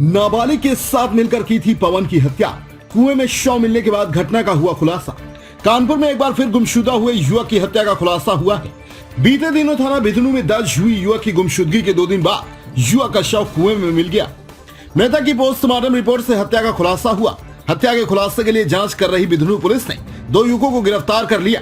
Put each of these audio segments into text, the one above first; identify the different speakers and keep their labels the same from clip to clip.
Speaker 1: नाबालिग के साथ मिलकर की थी पवन की हत्या। कुएं में शव मिलने के बाद घटना का हुआ खुलासा। कानपुर में एक बार फिर गुमशुदा हुए युवक की हत्या का खुलासा हुआ है। बीते दिनों थाना बिधनू में दर्ज हुई युवक की गुमशुदगी के 2 दिन बाद युवक का शव कुएं में मिल गया। मृतक की पोस्टमार्टम रिपोर्ट से हत्या का खुलासा हुआ। हत्या के खुलासे के लिए जांच कर रही बिधनू पुलिस ने 2 युवकों को गिरफ्तार कर लिया।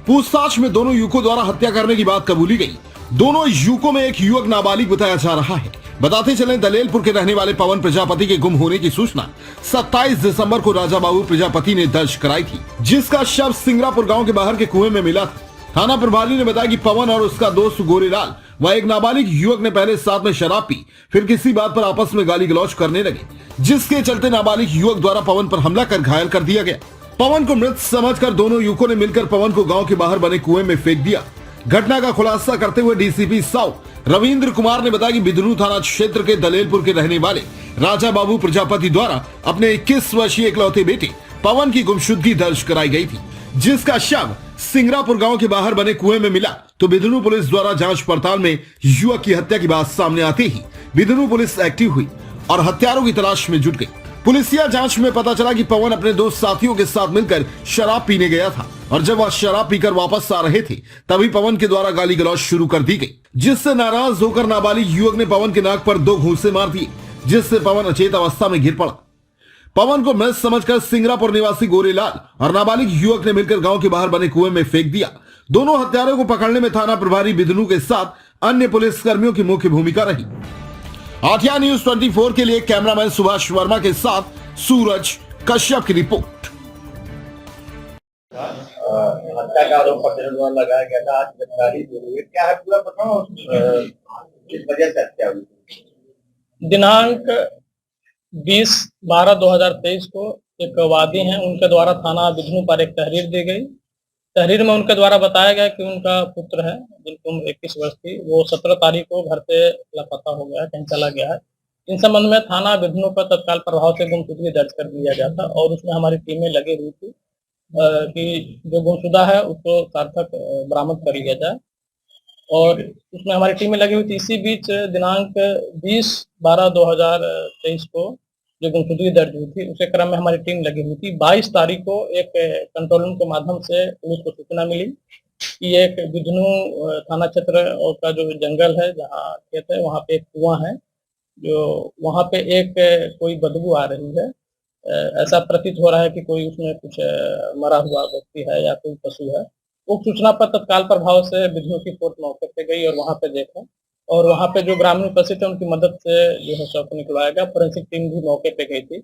Speaker 1: पूछताछ में दोनों युवकों द्वारा हत्या करने की बात कबूली गई। दोनों युवकों में एक युवक नाबालिग बताया जा रहा है। बताते चले, दलेलपुर के रहने वाले पवन प्रजापति के गुम होने की सूचना 27 दिसंबर को राजा बाबू प्रजापति ने दर्ज कराई थी, जिसका शव सिंगरापुर गांव के बाहर के कुएं में मिला था। थाना प्रभारी ने बताया कि पवन और उसका दोस्त गोरेलाल व एक नाबालिग युवक ने पहले साथ में शराब पी, फिर किसी बात पर आपस में गाली गलौज करने लगे, जिसके चलते नाबालिग युवक द्वारा पवन पर हमला कर घायल कर दिया गया। पवन को मृत समझकर दोनों युवकों ने मिलकर पवन को गांव के बाहर बने कुएं में फेंक दिया। घटना का खुलासा करते हुए डीसीपी साउथ रविंद्र कुमार ने बताया कि बिधनू थाना क्षेत्र के दलेलपुर के रहने वाले राजा बाबू प्रजापति द्वारा अपने 21 वर्षीय इकलौते बेटे पवन की गुमशुदगी दर्ज कराई गई थी, जिसका शव सिंगरापुर गांव के बाहर बने कुएं में मिला। तो बिधनू पुलिस द्वारा जांच पड़ताल में युवक की हत्या की बात सामने आते ही बिधनू पुलिस एक्टिव हुई और हत्यारों की तलाश में जुट गई। पुलिसिया जांच में पता चला कि पवन अपने 2 साथियों के साथ मिलकर शराब पीने गया था और जब वह शराब पीकर वापस आ रहे थे तभी पवन के द्वारा गाली गलौज शुरू कर दी गई, जिससे नाराज होकर नाबालिग युवक ने पवन के नाक पर 2 घूंसे मार दिए, जिससे पवन अचेत अवस्था में गिर पड़ा। पवन को मृत समझकर सिंगरापुर निवासी गोरेलाल और नाबालिग युवक ने मिलकर गांव के बाहर बने कुएं में फेंक दिया। दोनों हत्यारों को पकड़ने में थाना प्रभारी बिधनू के साथ अन्य पुलिस कर्मियों की मुख्य भूमिका रही। आठिया न्यूज 24 के लिए कैमरामैन सुभाष वर्मा के साथ सूरज कश्यप की रिपोर्ट।
Speaker 2: हत्या का आरोप पत्र लगाया गया था, आज गिरफ्तारी हुई है, क्या है पूरा बताओ, किस वजह से हत्या हुई?
Speaker 3: दिनांक 20/12/2023 को एक वादी हैं, उनके द्वारा थाना बिधनू पर एक तहरीर दी गई। तहरीर में उनके द्वारा बताया गया कि उनका पुत्र है जिनकी उम्र 21 वर्ष थी, वो 17 तारीख को घर से लापता हो गया है, कहीं चला गया है। इन संबंध में थाना बिधनू पर तत्काल प्रभाव से गुमशुदगी दर्ज कर दिया गया था और उसमें हमारी टीमें लगी हुई थी कि जो गुमशुदा है उसको सार्थक बरामद कर लिया जाए और उसमें हमारी टीमें लगी हुई थी। इसी बीच दिनांक 20/12/2023 को जो गुमशुदगी दर्ज हुई थी उसे क्रम में हमारी टीम लगी हुई थी। 22 तारीख को एक कंट्रोल रूम के माध्यम से पुलिस को सूचना मिली कि एक बिधनू थाना क्षेत्र का जो जंगल है, जहाँ खेत है, वहाँ पे एक कुआं है, जो वहाँ पे एक कोई बदबू आ रही है। ऐसा प्रतीत हो रहा है कि कोई उसमें कुछ मरा हुआ व्यक्ति है या कोई पशु है। उस सूचना पर तत्काल प्रभाव से बिधनू की फोर्स मौके पे गई और वहाँ पे देखा और वहाँ पे जो ग्रामीण उपस्थित है उनकी मदद से जो है शव को निकलवाया गया। फोरेंसिक टीम भी मौके पे गई थी।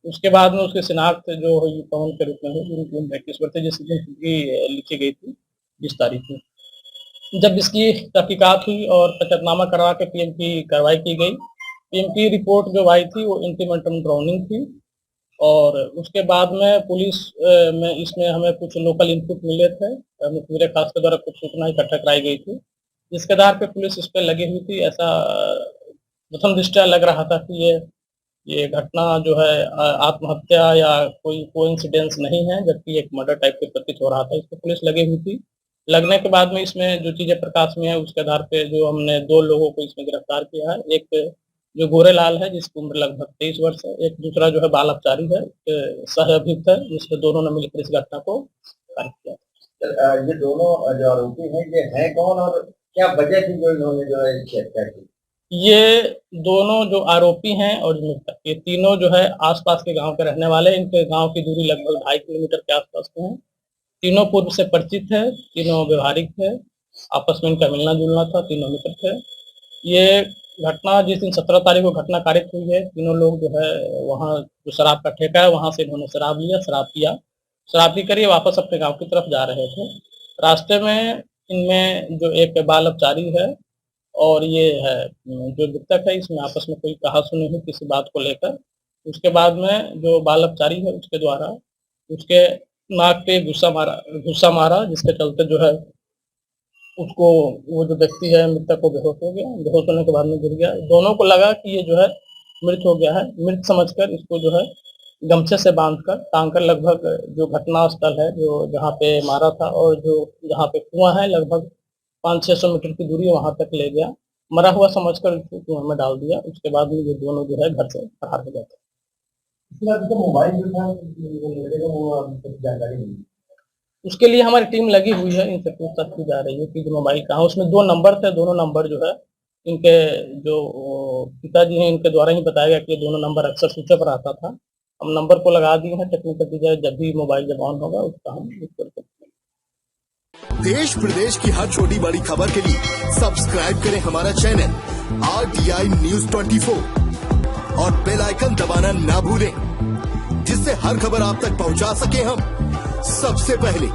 Speaker 3: उसके बाद में उसकी शिनाख्त जो हुई पवन के रूप में हुई, उनकी उम्र 21 वर्ष जिस दिन लिखी गई थी 20 तारीख में। जब इसकी तहकीकात हुई और पचतनामा करवा के पीएम की कार्रवाई की गई। पीएम की रिपोर्ट जो आई थी वो इंटीमेंटम ड्राउनिंग थी और उसके बाद में पुलिस में इसमें हमें कुछ लोकल इनपुट मिले थे। मुखबिर खास के द्वारा कुछ सूचना इकट्ठा कराई गई थी, जिसके आधार पे पुलिस इस पर लगी हुई थी। ऐसा प्रथम दृष्टया लग रहा था कि ये घटना जो है आत्महत्या या कोई कोइंसिडेंस नहीं है, जबकि एक मर्डर टाइप के प्रतीत हो रहा था। इस पर पुलिस लगी हुई थी। लगने के बाद में इसमें जो चीजें प्रकाश में है उसके आधार पे जो हमने 2 लोगों को इसमें गिरफ्तार किया है। एक जो गोरेलाल है जिसकी उम्र लगभग 23 वर्ष है, एक दूसरा जो है बाल अपचारी है, सह अभियुक्त है, जिसमें दोनों ने मिलकर इस घटना को कार्य किया।
Speaker 2: ये दोनों जो आरोपी हैं ये हैं कौन और क्या वजह थी जो इन्होंने जो है इसकी हत्या की?
Speaker 3: ये दोनों जो आरोपी हैं और मृतक, ये तीनों जो है आसपास के गांव के रहने वाले। इनके गांव की दूरी लगभग 2.5 किलोमीटर के आसपास में है। तीनों पूर्व से परिचित है, तीनों व्यवहारिक है, आपस में इनका मिलना जुलना था, तीनों मित्र थे। ये घटना जिस दिन 17 तारीख को घटना कारित हुई है, तीनों लोग जो है वहाँ जो शराब का ठेका है वहाँ से इन्होंने शराब लिया, शराब पिया, शराब पी कर ये वापस अपने गांव की तरफ जा रहे थे। रास्ते में इनमें जो एक बाल अपचारी है और ये है जो मृतक है, इसमें आपस में कोई कहा-सुनी हुई किसी बात को लेकर। उसके बाद में जो बाल अपचारी है उसके द्वारा उसके नाक पे गुस्सा मारा, जिसके चलते जो है उसको वो जो व्यक्ति है मृतक को बेहोश हो गया। बेहोश होने के बाद में गिर गया। दोनों को लगा कि ये जो है मृत हो गया है। मृत समझकर इसको जो है गमछे से बांधकर टांगकर लगभग जो घटना स्थल है, जो जहाँ पे मारा था और जो जहाँ पे कुआं है, लगभग 500-600 मीटर की दूरी वहां तक ले गया मरा हुआ समझकर कुएं में डाल दिया। उसके बाद में ये दोनों जो है घर से फरार हो जाते।
Speaker 2: मोबाइल जो था वो लड़के का वो कुछ जानकारी नहीं।
Speaker 3: उसके लिए हमारी टीम लगी हुई है, इनसे पूछताछ की जा रही है कि जो मोबाइल कहाँ, उसमें 2 नंबर थे, दोनों नंबर जो है इनके जो पिताजी हैं इनके द्वारा ही बताया गया कि ये दोनों नंबर अक्सर स्विच ऑफ रहता था। हम नंबर को लगा दिए हैं टेक्निकल टीचर, जब भी मोबाइल जब ऑन होगा उसका हम यूज करते हैं।
Speaker 4: देश प्रदेश की हर छोटी बड़ी खबर के लिए सब्सक्राइब करें हमारा चैनल RTI News 24 और बेल आइकन दबाना ना भूलें, जिससे हर खबर आप तक पहुंचा सके हम सबसे पहले।